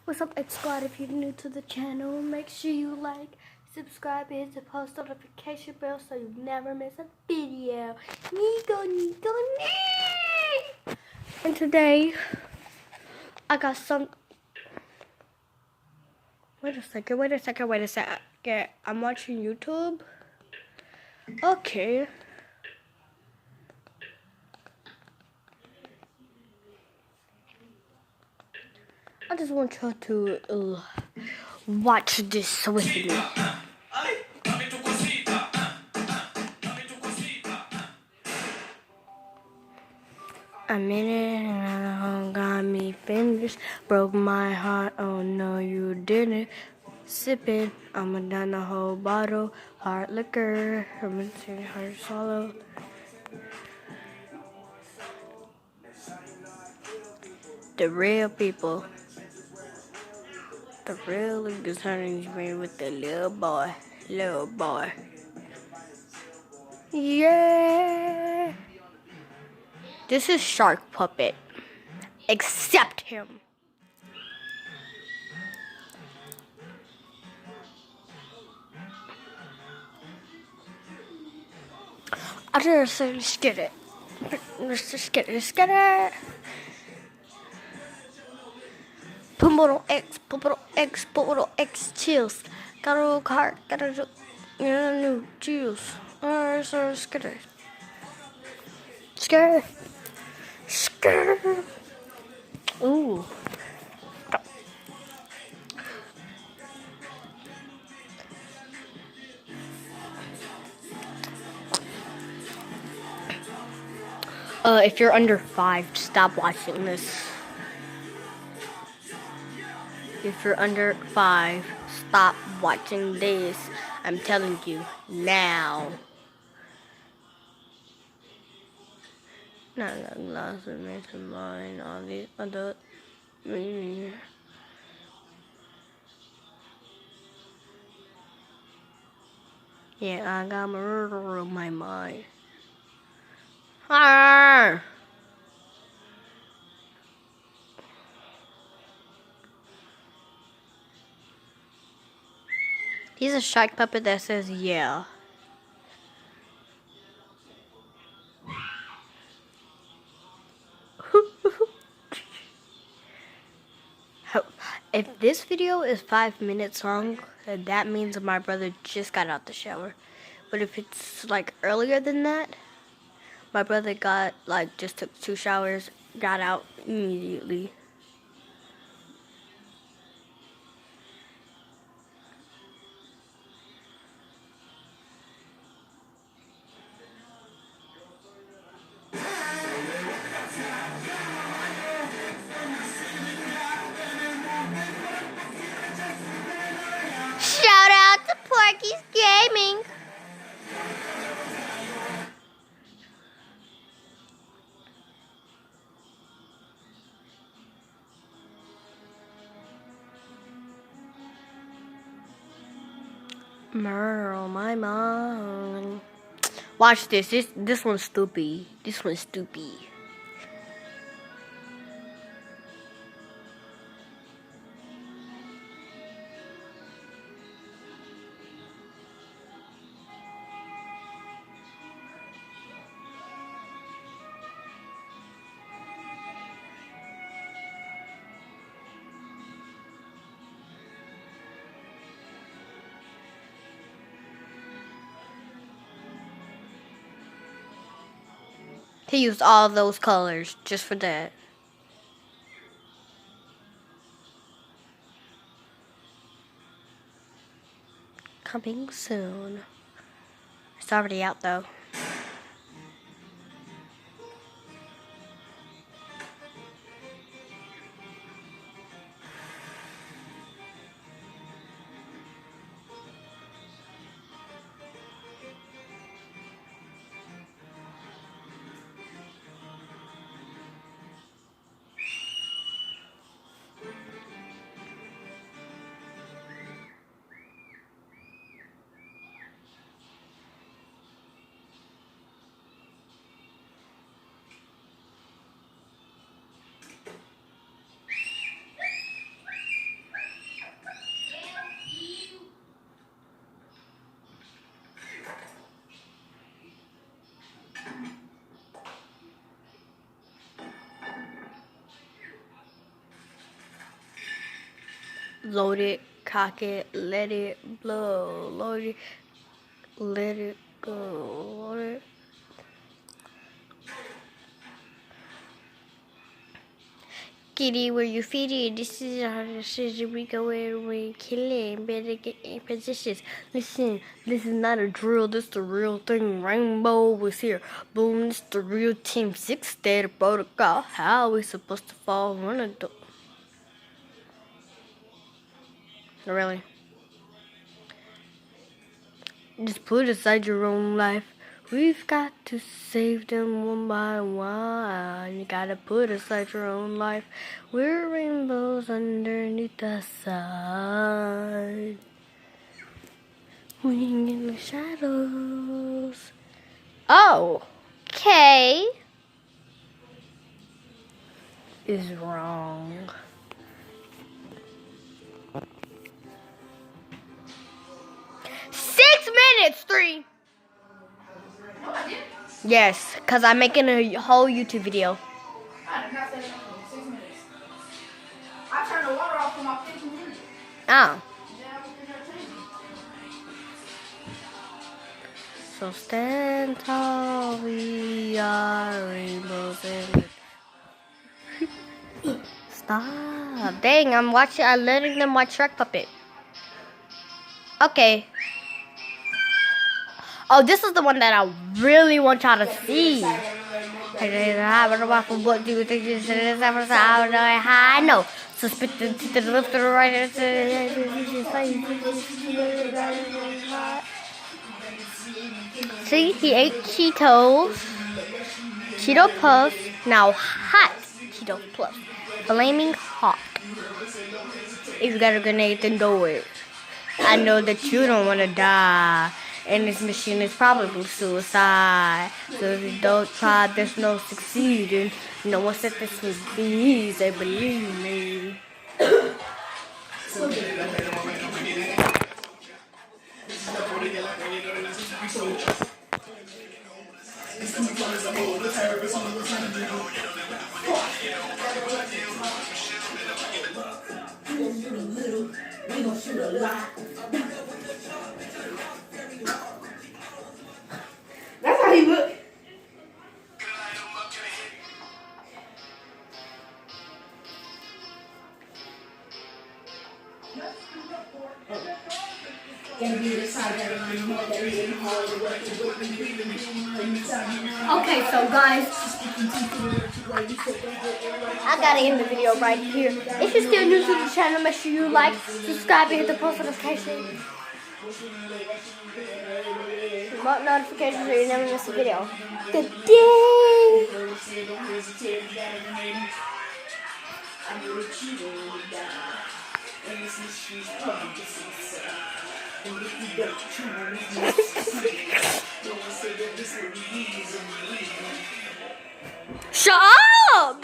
What's up, X Squad? If you're new to the channel, make sure you like, subscribe, and hit the post notification bell so you never miss a video. Nico. And today, I got some. Wait a second. Okay, I'm watching YouTube. Okay. I just want y'all to watch this with me. A minute and I got me finished. Broke my heart, oh no you didn't. Sipping, I'ma down the whole bottle. Hard liquor, hard to swallow. The real people. The real concerning me with the little boy. Yeah. This is Shark Puppet. Accept him. I just get it. Let's get it. Pumbo X, chills. Got a cart, got a new juice. Alright, so scatter. Ooh. If you're under 5, stop watching this. If you're under 5, stop watching this. I'm telling you now. Not a glass of mention mine, all these other. Yeah, I got murder on my mind. Arr! He's a shark puppet that says yeah. If this video is 5 minutes long, that means my brother just got out the shower. But if it's like earlier than that, my brother just took 2 showers, got out immediately. Shout out to Porky's Gaming. Murder on my mind. Watch this. This one's stupid. He used all those colors just for that. Coming soon. It's already out though. Load it, cock it, let it blow. Load it, let it go. Load it. Kitty, where you feeding? This is our decision. We go in, we killing. Better get in positions. Listen, this is not a drill. This the real thing. Rainbow was here. Boom, this the real team. 6 state protocol. How we supposed to fall? One of the. Really? Just put aside your own life. We've got to save them one by one. You gotta put aside your own life. We're rainbows underneath the sun. Wing in the shadows. Oh, K is wrong. Minutes 3. Yes, because I'm making a whole YouTube video. I did not say 6 minutes. I turned the water off for my 15 minutes. Oh. Yeah, I was in there changing. So stand tall, we are rainbows in the... Stop. Dang, I'm letting them watch Shrek Puppet. Okay. Oh, this is the one that I really want y'all to see. What do you think this is? I know. So spit the left to the right. See, he ate Cheetos. Cheeto Puffs. Now hot Cheeto Puffs. Flaming hot. If you got a grenade, then do it. I know that you don't want to die. And this mission is probably suicide. So if you don't try, there's no succeeding. No one said this would be easy, believe me. That's how he looked. Okay, so guys, I gotta end the video right here. If you're still new to the channel, make sure you like, subscribe, and hit the post notification. Remote notifications so you never miss a video. Good day! Shut up!